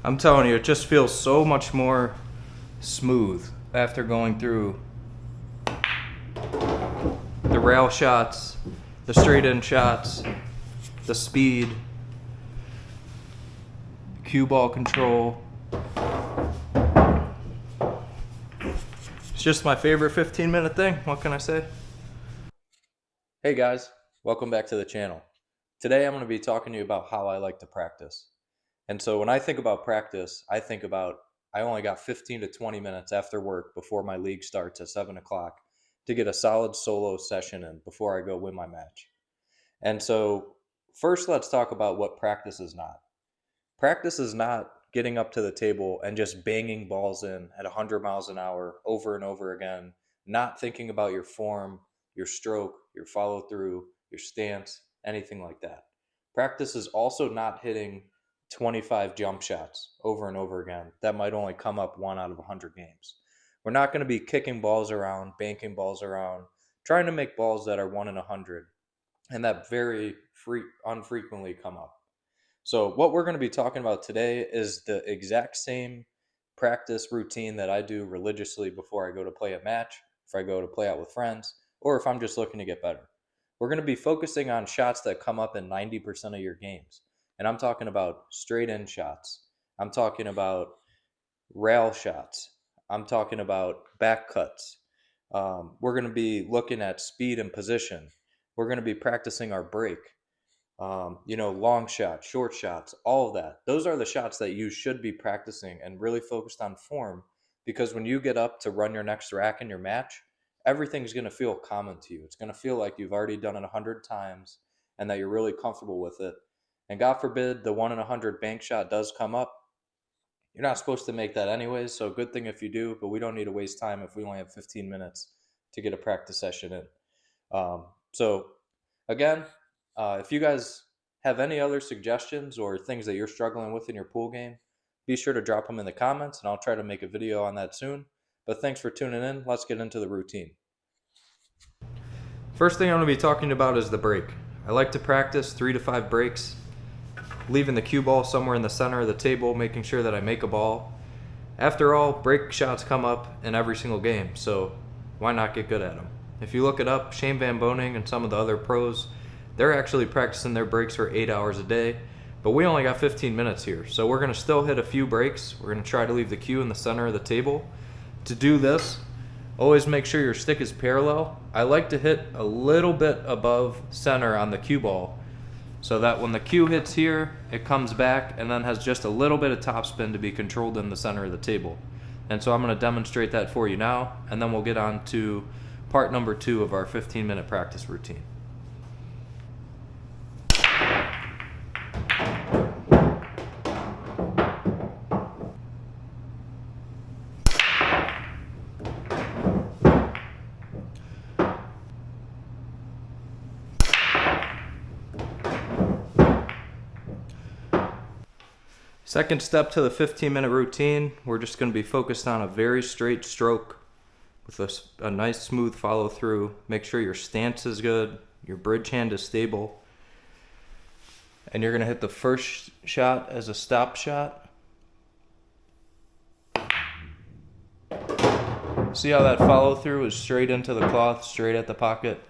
I'm telling you, it just feels so much more smooth after going through the rail shots, the straight in shots, the speed, cue ball control. It's just my favorite 15-minute thing. What can I say? Hey guys, welcome back to the channel. Today I'm going to be talking to you about how I like to practice. And so when I think about practice, I think about I only got 15 to 20 minutes after work before my league starts at 7 o'clock to get a solid solo session in before I go win my match. And so first let's talk about what practice is not. Practice is not getting up to the table and just banging balls in at 100 miles an hour over and over again, not thinking about your form, your stroke, your follow through, your stance, anything like that. Practice is also not hitting 25 jump shots over and over again. That might only come up 1 out of 100 games. We're not going to be kicking balls around, banking balls around, trying to make balls that are 1 in 100 and that very unfrequently come up. So what we're going to be talking about today is the exact same practice routine that I do religiously before I go to play a match, if I go to play out with friends, or if I'm just looking to get better. We're going to be focusing on shots that come up in 90% of your games. And I'm talking about straight in shots. I'm talking about rail shots. I'm talking about back cuts. We're going to be looking at speed and position. We're going to be practicing our break. Long shots, short shots, all of that. Those are the shots that you should be practicing and really focused on form, because when you get up to run your next rack in your match, everything's going to feel common to you. It's going to feel like you've already done it 100 times and that you're really comfortable with it. And God forbid the 1 in 100 bank shot does come up. You're not supposed to make that anyways, so good thing if you do, but we don't need to waste time if we only have 15 minutes to get a practice session in. If you guys have any other suggestions or things that you're struggling with in your pool game, be sure to drop them in the comments and I'll try to make a video on that soon. But thanks for tuning in. Let's get into the routine. First thing I'm going to be talking about is the break. I like to practice 3 to 5 breaks, leaving the cue ball somewhere in the center of the table, making sure that I make a ball. After all, break shots come up in every single game, so why not get good at them? If you look it up, Shane Van Boning and some of the other pros, they're actually practicing their breaks for 8 hours a day, but we only got 15 minutes here. So we're going to still hit a few breaks. We're going to try to leave the cue in the center of the table. To do this, always make sure your stick is parallel. I like to hit a little bit above center on the cue ball so that when the cue hits here, it comes back and then has just a little bit of topspin to be controlled in the center of the table. And so I'm going to demonstrate that for you now, and then we'll get on to part number 2 of our 15-minute practice routine. Second step to the 15-minute routine, we're just going to be focused on a very straight stroke with a nice smooth follow through. Make sure your stance is good, your bridge hand is stable, and you're going to hit the first shot as a stop shot. See how that follow through is straight into the cloth, straight at the pocket.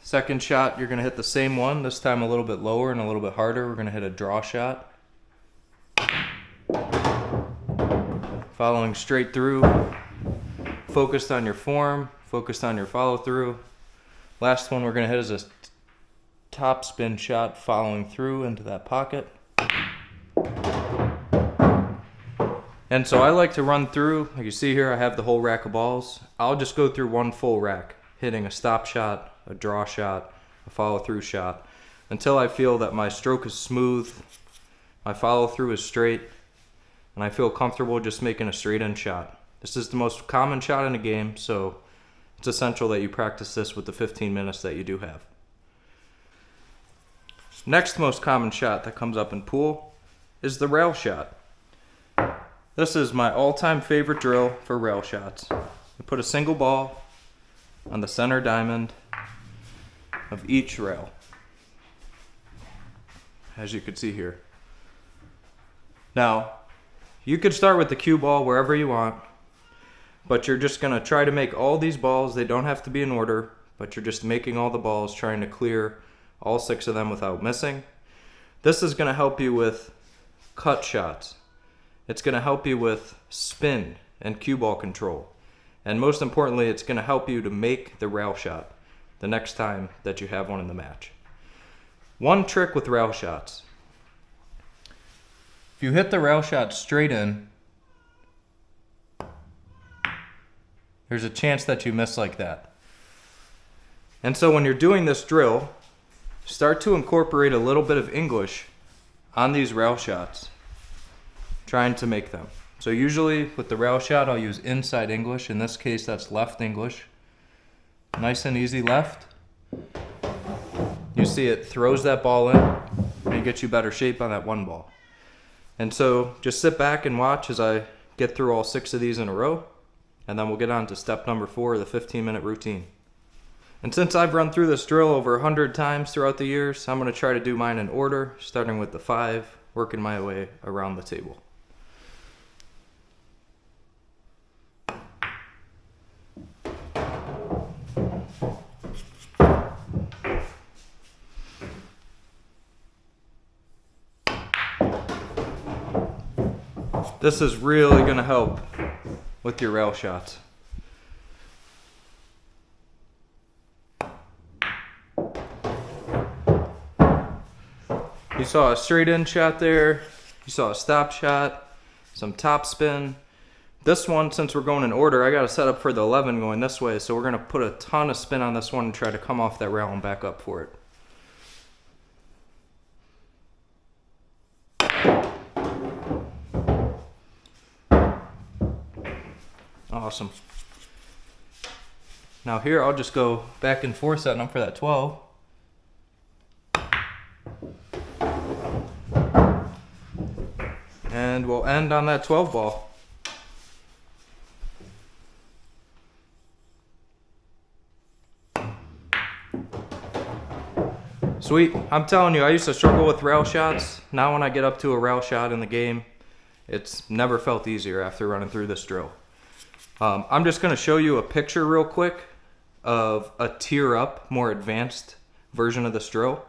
Second shot, you're going to hit the same one, this time a little bit lower and a little bit harder. We're going to hit a draw shot. Following straight through, focused on your form, focused on your follow through. Last one we're going to hit is a top spin shot following through into that pocket. And so I like to run through, like you see here, I have the whole rack of balls. I'll just go through one full rack, hitting a stop shot, a draw shot, a follow through shot, until I feel that my stroke is smooth, my follow through is straight, and I feel comfortable just making a straight in shot. This is the most common shot in a game, so it's essential that you practice this with the 15 minutes that you do have. Next most common shot that comes up in pool is the rail shot. This is my all-time favorite drill for rail shots. I put a single ball on the center diamond of each rail. as you can see here. Now, you could start with the cue ball wherever you want, but you're just going to try to make all these balls. They don't have to be in order, but you're just making all the balls, trying to clear all 6 of them without missing. This is going to help you with cut shots. It's going to help you with spin and cue ball control. And most importantly, it's going to help you to make the rail shot the next time that you have one in the match. One trick with rail shots. If you hit the rail shot straight in, there's a chance that you miss like that. And so when you're doing this drill, start to incorporate a little bit of English on these rail shots, trying to make them. So usually with the rail shot, I'll use inside English. In this case, that's left English. Nice and easy left. You see it throws that ball in and it gets you better shape on that one ball. And so just sit back and watch as I get through all 6 of these in a row, and then we'll get on to step number 4, the 15-minute routine. And since I've run through this drill over 100 times throughout the years, I'm going to try to do mine in order, starting with the 5, working my way around the table. This is really going to help with your rail shots. You saw a straight in shot there, you saw a stop shot, some top spin. This one, since we're going in order, I got to set up for the 11 going this way, so we're going to put a ton of spin on this one and try to come off that rail and back up for it. Awesome. Now here I'll just go back and forth setting up for that 12. And we'll end on that 12 ball. Sweet. I'm telling you, I used to struggle with rail shots. Now when I get up to a rail shot in the game, it's never felt easier after running through this drill. I'm just going to show you a picture real quick of a tier up, more advanced version of this drill,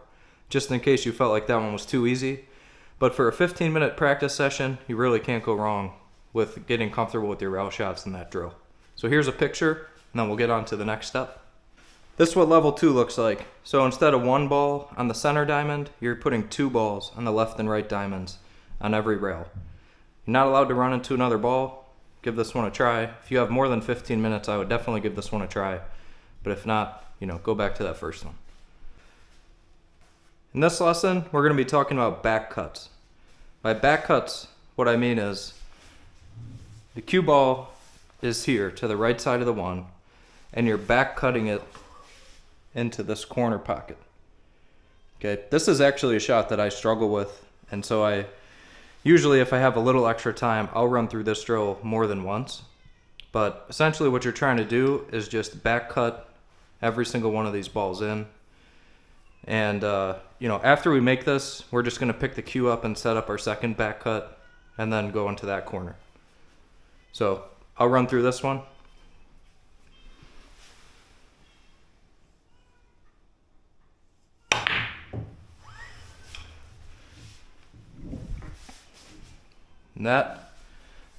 just in case you felt like that one was too easy. But for a 15-minute practice session, you really can't go wrong with getting comfortable with your rail shots in that drill. So here's a picture, and then we'll get on to the next step. This is what level 2 looks like. So instead of 1 ball on the center diamond, you're putting 2 balls on the left and right diamonds on every rail. You're not allowed to run into another ball. Give this one a try. If you have more than 15 minutes, I would definitely give this one a try. But if not, go back to that first one. In this lesson, we're going to be talking about back cuts. By back cuts, what I mean is the cue ball is here to the right side of the 1, and you're back cutting it into this corner pocket. Okay, this is actually a shot that I struggle with, and so usually if I have a little extra time, I'll run through this drill more than once. But essentially what you're trying to do is just back cut every single one of these balls in. And after we make this, we're just going to pick the cue up and set up our second back cut and then go into that corner. So I'll run through this one. And that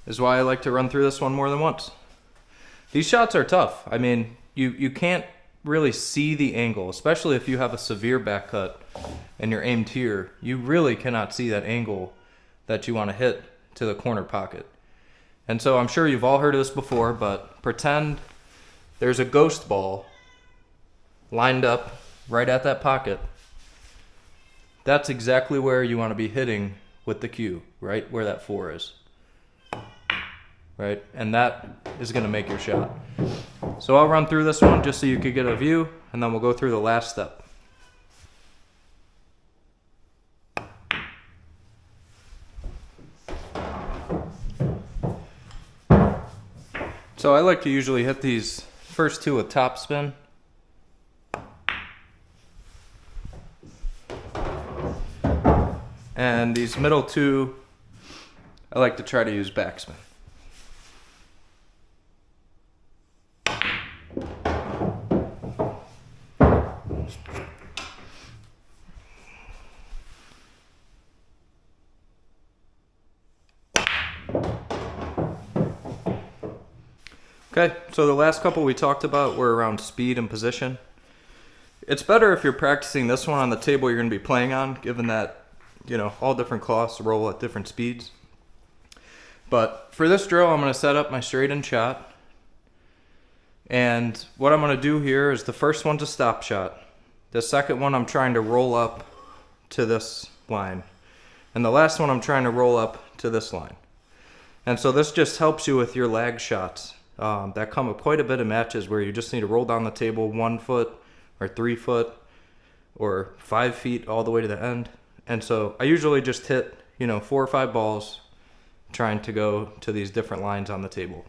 is why I like to run through this one more than once. These shots are tough. I mean, you can't really see the angle, especially if you have a severe back cut and you're aimed here. You really cannot see that angle that you want to hit to the corner pocket. And so I'm sure you've all heard of this before, but pretend there's a ghost ball lined up right at that pocket. That's exactly where you want to be hitting with the cue, right where that 4 is. Right? And that is going to make your shot. So I'll run through this one just so you could get a view, and then we'll go through the last step. So I like to usually hit these first 2 with top spin. And these middle two, I like to try to use backspin. Okay, so the last couple we talked about were around speed and position. It's better if you're practicing this one on the table you're going to be playing on, given that, you know, all different cloths roll at different speeds. But for this drill, I'm going to set up my straight in shot. And what I'm going to do here is the first one's a stop shot. The second one I'm trying to roll up to this line. And the last one I'm trying to roll up to this line. And so this just helps you with your lag shots. That come with quite a bit of matches where you just need to roll down the table 1 foot or 3 foot or 5 feet all the way to the end. And so I usually just hit, 4 or 5 balls trying to go to these different lines on the table.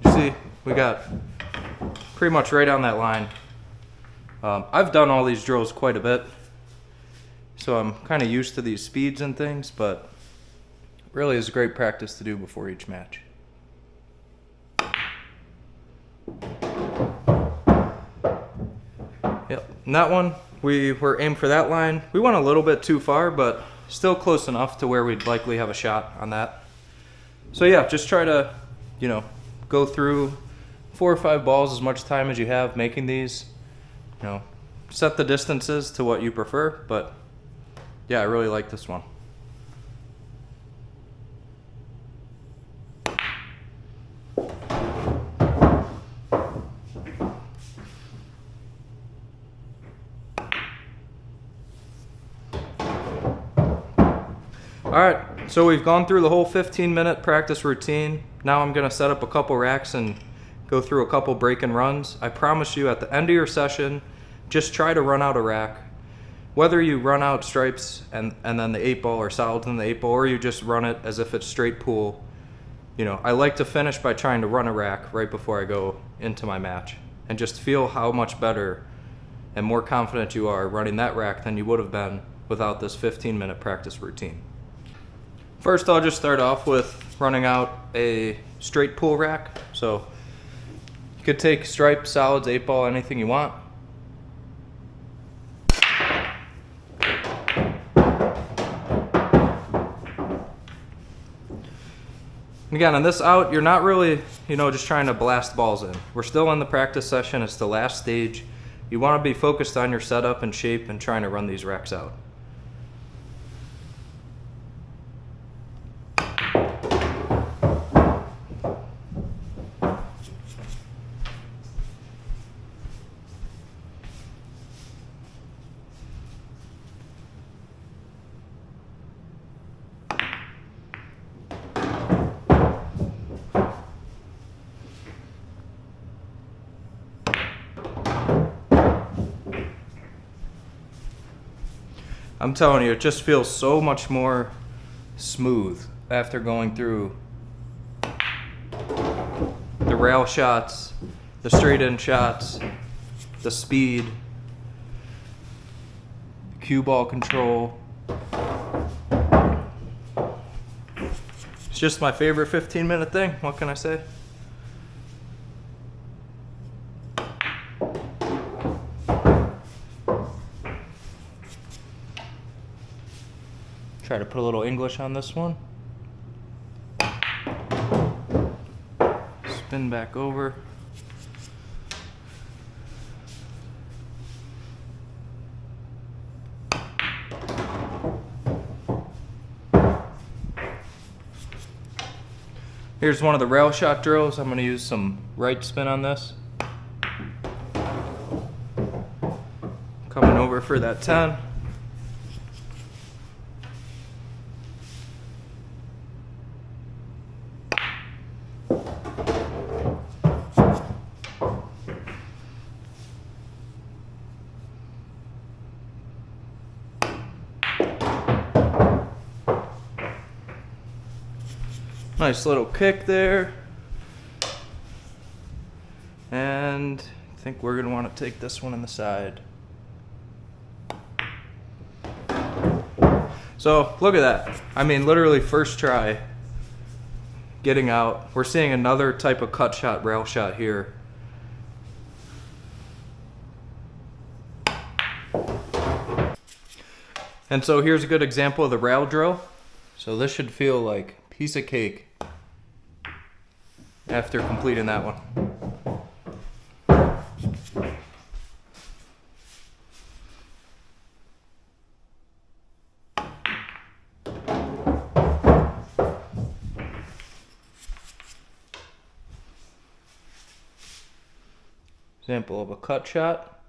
You see, we got pretty much right on that line. I've done all these drills quite a bit, so I'm kind of used to these speeds and things, but really is great practice to do before each match. Yep, and that one, we were aimed for that line. We went a little bit too far, but still close enough to where we'd likely have a shot on that. So yeah, just try to, go through 4 or 5 balls as much time as you have making these. Set the distances to what you prefer, but yeah, I really like this one. Alright, so we've gone through the whole 15-minute practice routine. Now I'm going to set up a couple racks and go through a couple break and runs. I promise you at the end of your session, just try to run out a rack. Whether you run out stripes and then the 8 ball or solids in the 8 ball, or you just run it as if it's straight pool. I like to finish by trying to run a rack right before I go into my match and just feel how much better and more confident you are running that rack than you would have been without this 15-minute practice routine. First, I'll just start off with running out a straight pool rack. So you could take stripe, solids, 8 ball, anything you want. And again, on this out, you're not really, just trying to blast balls in. We're still in the practice session. It's the last stage. You want to be focused on your setup and shape and trying to run these racks out. I'm telling you, it just feels so much more smooth after going through the rail shots, the straight in shots, the speed, the cue ball control. It's just my favorite 15-minute thing. What can I say? Try to put a little English on this one. Spin back over. Here's one of the rail shot drills. I'm going to use some right spin on this. Coming over for that 10. Nice little kick there. And I think we're gonna want to take this one in the side. So look at that. I mean, literally first try, getting out. We're seeing another type of cut shot, rail shot here. And so here's a good example of the rail drill. So this should feel like a piece of cake after completing that one. Example of a cut shot.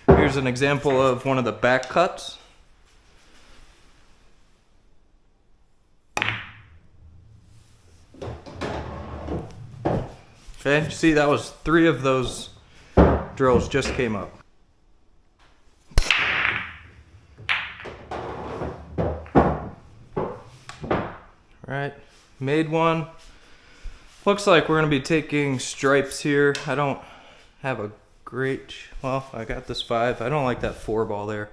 Here's an example of one of the back cuts. Okay, see, that was 3 of those drills just came up. Alright, made one. Looks like we're going to be taking stripes here. I don't have a great, well, I got this 5. I don't like that 4 ball there.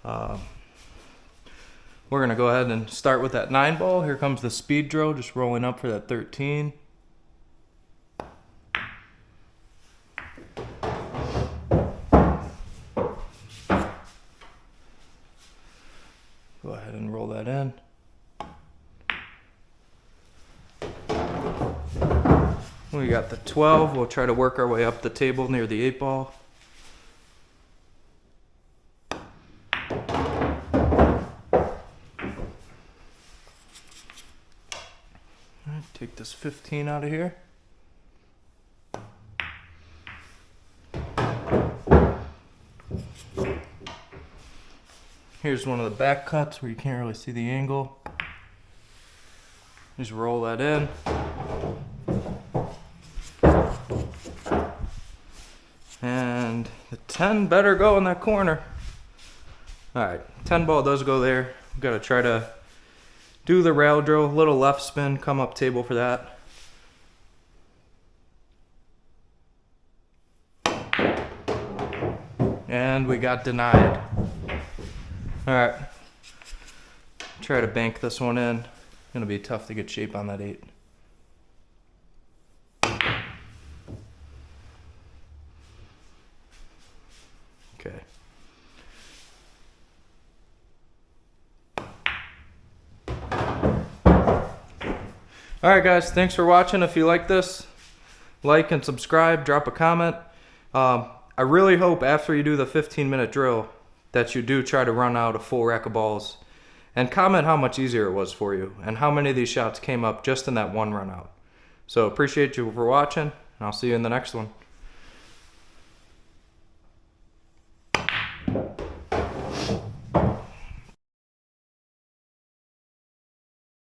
We're going to go ahead and start with that 9 ball. Here comes the speed drill, just rolling up for that 13. Go ahead and roll that in. We got the 12. We'll try to work our way up the table near the 8 ball. Take this 15 out of here. Here's one of the back cuts where you can't really see the angle. Just roll that in. And the 10 better go in that corner. Alright, 10 ball does go there. We've got to try to do the rail drill, little left spin, come up table for that. And we got denied. Alright, try to bank this one in. Gonna be tough to get shape on that 8. Okay. Alright guys, thanks for watching. If you like this, like and subscribe, drop a comment. I really hope after you do the 15-minute drill that you do try to run out a full rack of balls. And comment how much easier it was for you and how many of these shots came up just in that one run out. So appreciate you for watching, and I'll see you in the next one.